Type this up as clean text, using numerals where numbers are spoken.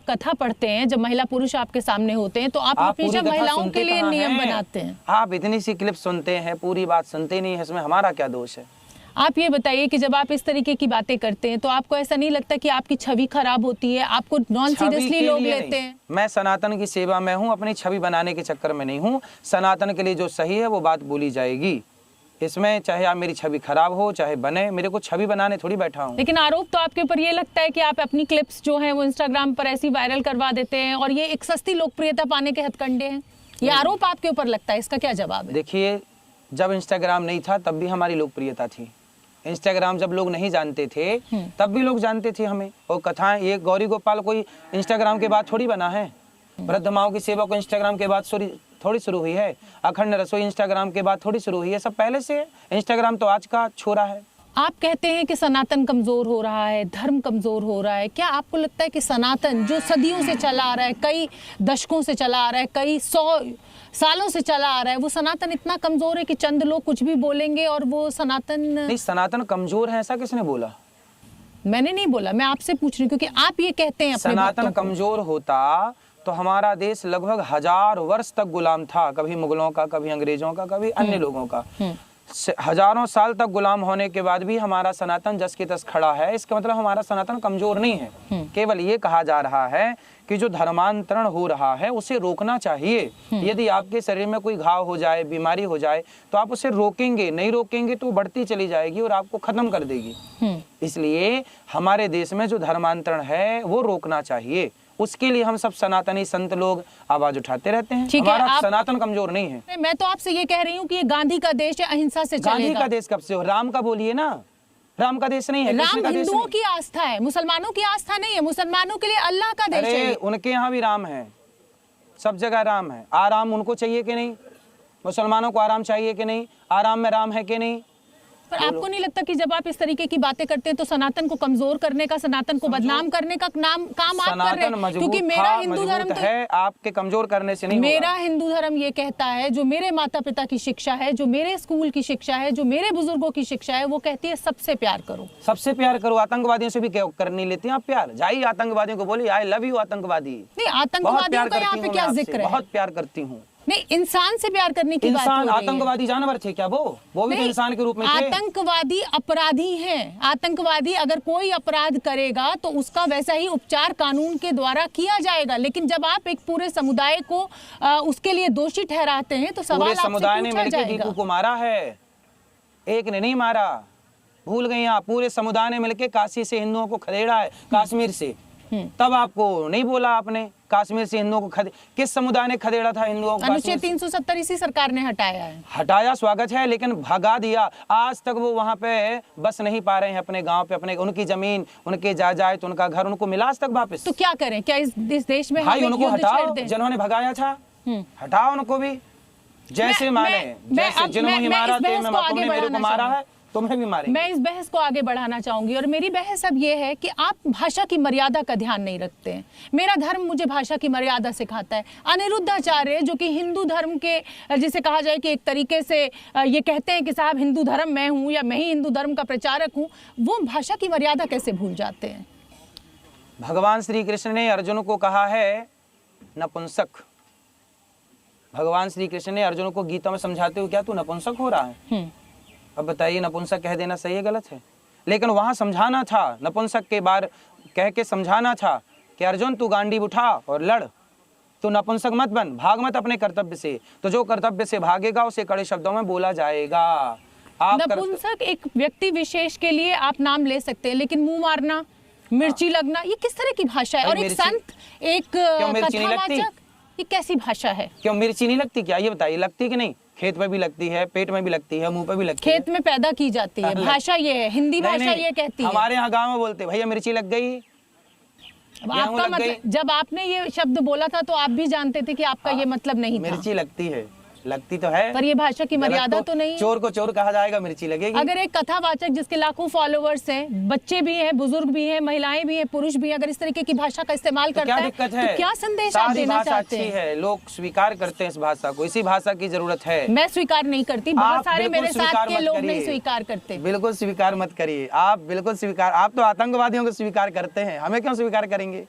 कथा पढ़ते हैं, जब महिला पुरुष आपके सामने होते हैं, तो आप हमेशा महिलाओं के लिए नियम बनाते हैं। आप इतनी सी क्लिप सुनते हैं, पूरी बात सुनते नहीं है, इसमें हमारा क्या दोष है? आप ये बताइए कि जब आप इस तरीके की बातें करते हैं तो आपको ऐसा नहीं लगता कि आपकी छवि खराब होती है, आपको नॉन सीरियसली लोग लेते हैं? मैं सनातन की सेवा में हूँ, अपनी छवि बनाने के चक्कर में नहीं हूँ। सनातन के लिए जो सही है वो बात बोली जाएगी। इसमें चाहे आप मेरी छवि खराब हो चाहे बने, मेरे को छवि बनाने थोड़ी बैठा हूँ। लेकिन आरोप तो आपके ऊपर ये लगता है कि आप अपनी क्लिप्स जो हैं वो इंस्टाग्राम पर ऐसी वायरल करवा देते हैं और ये एक सस्ती लोकप्रियता पाने के हथकंडे हैं, ये आरोप आपके ऊपर लगता है, इसका क्या जवाब है? देखिए, जब इंस्टाग्राम नहीं था तब भी हमारी लोकप्रियता थी। इंस्टाग्राम जब लोग नहीं जानते थे तब भी लोग जानते थे हमें। और कथाएं, ये गौरी गोपाल कोई इंस्टाग्राम के बाद थोड़ी बना है। वृद्ध माओं की सेवा को इंस्टाग्राम के बाद थोड़ी शुरू हुई है। अखंड रसोई इंस्टाग्राम के बाद थोड़ी शुरू हुई है, सब पहले से है। इंस्टाग्राम तो आज का छोरा है। आप कहते हैं कि सनातन कमजोर हो रहा है, धर्म कमजोर हो रहा है। क्या आपको लगता है कि सनातन जो सदियों से चला आ रहा है, कई दशकों से चला आ रहा है, कई 100 सालों से चला आ रहा है, वो सनातन इतना कमजोर है कि चंद लोग कुछ भी बोलेंगे और वो सनातन? नहीं, सनातन कमजोर है ऐसा किसने बोला? मैंने नहीं बोला, मैं आपसे पूछ रही हूँ, क्योंकि आप ये कहते हैं। सनातन कमजोर होता तो हमारा देश लगभग 1000 वर्ष तक गुलाम था, कभी मुगलों का, कभी अंग्रेजों का, कभी अन्य लोगों का। हजारों साल तक गुलाम होने के बाद भी हमारा सनातन जस के तस खड़ा है। इसका मतलब हमारा सनातन कमजोर नहीं है। केवल ये कहा जा रहा है कि जो धर्मांतरण हो रहा है उसे रोकना चाहिए। यदि आपके शरीर में कोई घाव हो जाए, बीमारी हो जाए, तो आप उसे रोकेंगे, नहीं रोकेंगे तो बढ़ती चली जाएगी और आपको खत्म कर देगी। इसलिए हमारे देश में जो धर्मांतरण है वो रोकना चाहिए। उसके लिए हम सब सनातनी संत लोग आवाज उठाते रहते हैं। हमारा सनातन कमजोर नहीं है। मैं तो आपसे ये कह रही हूँ कि ये गांधी का देश है, अहिंसा से चलेगा। गांधी का देश कब से हो? राम का बोलिए ना, राम का देश नहीं है। राम हिंदुओं की आस्था है, मुसलमानों की आस्था नहीं है। मुसलमानों के लिए अल्लाह का देश है। उनके यहाँ भी राम है, सब जगह राम है। आराम उनको चाहिए कि नहीं? मुसलमानों को आराम चाहिए कि नहीं? आराम में राम है कि नहीं? पर आपको नहीं लगता कि जब आप इस तरीके की बातें करते हैं तो सनातन को कमजोर करने का, सनातन को बदनाम करने का काम आप कर रहे हैं? क्योंकि मेरा हिंदू धर्म तो है, आपके कमजोर करने से नहीं। मेरा हिंदू धर्म ये कहता है, जो मेरे माता पिता की शिक्षा है, जो मेरे स्कूल की शिक्षा है, जो मेरे बुजुर्गों की शिक्षा है, वो कहती है सबसे प्यार करो। सबसे प्यार करो। आतंकवादियों से भी कर नहीं लेते आप प्यार? जाइए आतंकवादियों को बोलिए आई लव यू आतंकवादी। नहीं, आतंकवादियों का यहाँ पे क्या जिक्र है? बहुत प्यार करती हूँ। नहीं, इंसान से प्यार करने की बात हो रही है। आतंकवादी जानवर थे क्या? वो भी तो इंसान के रूप में थे। आतंकवादी अपराधी हैं। आतंकवादी अगर कोई अपराध करेगा तो उसका वैसा ही उपचार कानून के द्वारा किया जाएगा। लेकिन जब आप एक पूरे समुदाय को उसके लिए दोषी ठहराते हैं तो सवाल आपसे समुदाय ने मिलकर जाएगा। दीपू को मारा है, एक ने नहीं मारा। भूल गई आप? पूरे समुदाय ने मिलकर काशी से हिंदुओं को खदेड़ा है, कश्मीर से। तब आपको नहीं बोला आपने कश्मीर से हिंदुओं को किस समुदाय ने खदेड़ा था हिंदुओं को? अनुच्छेद 370 इसी सरकार ने हटाया है। हटाया, स्वागत है, लेकिन भगा दिया। आज तक वो वहाँ पे बस नहीं पा रहे हैं अपने गांव पे। अपने उनकी जमीन, उनके जायदाद, उनका घर उनको मिला आज तक वापस। तो क्या करें? क्या इस देश में भाई उनको हटाओ, जिन्होंने भगाया था हटाओ उनको भी। जैसे माने, जैसे जिन्होंने मारा, तुमने मेरे को मारा है, तुम्हें भी मारेंगे। मैं इस बहस को आगे बढ़ाना चाहूंगी और मेरी बहस अब ये है कि आप भाषा की मर्यादा का ध्यान नहीं रखते हैं। मेरा धर्म मुझे भाषा की मर्यादा सिखाता है। अनिरुद्धाचार्य जो कि हिंदू धर्म के, जिसे कहा जाए कि एक तरीके से ये कहते हैं कि साहब हिंदू धर्म मैं हूँ या मैं ही हिंदू धर्म का प्रचारक हूँ, वो भाषा की मर्यादा कैसे भूल जाते हैं? भगवान श्री कृष्ण ने अर्जुन को कहा है नपुंसक। भगवान श्री कृष्ण ने अर्जुन को गीता में समझाते हुए, क्या तू नपुंसक हो रहा है? अब बताइए, नपुंसक कह देना सही है गलत है? लेकिन वहां समझाना था, नपुंसक के बार कह के समझाना था कि अर्जुन तू गांडीव उठा और लड़, तू नपुंसक मत बन, भाग मत अपने कर्तव्य से। तो जो कर्तव्य से भागेगा उसे कड़े शब्दों में बोला जाएगा। आप नपुंसक एक व्यक्ति विशेष के लिए आप नाम ले सकते हैं, लेकिन मुंह मारना, मिर्ची लगना, ये किस तरह की भाषा है? और एक संत, एक कथावाचक, ये कैसी भाषा है? क्यों मिर्ची नहीं लगती क्या? ये बताइए, लगती कि नहीं? खेत में भी लगती है, पेट में भी लगती है, मुंह पे भी लगती है। खेत में पैदा की जाती है। भाषा ये है, हिंदी भाषा ये कहती है। हमारे यहाँ गांव में बोलते भैया मिर्ची लग गई। आपका मतलब, जब आपने ये शब्द बोला था तो आप भी जानते थे कि आपका ये मतलब नहीं था। मिर्ची लगती है, लगती तो है, पर ये भाषा की मर्यादा तो नहीं। चोर को चोर कहा जाएगा, मिर्ची लगेगी। अगर एक कथावाचक जिसके लाखों फॉलोअर्स हैं, बच्चे भी हैं, बुजुर्ग भी हैं, महिलाएं भी हैं, पुरुष भी, अगर इस तरीके की भाषा का इस्तेमाल करता है तो क्या संदेश आप देना चाहते हैं? लोग स्वीकार करते हैं इस भाषा को, इसी भाषा की जरूरत है। मैं स्वीकार नहीं करती, बहुत सारे मेरे साथ के लोग नहीं स्वीकार करते। बिल्कुल स्वीकार मत करिए आप, बिल्कुल स्वीकार। आप तो आतंकवादियों को स्वीकार करते हैं, हमें क्यों स्वीकार करेंगे?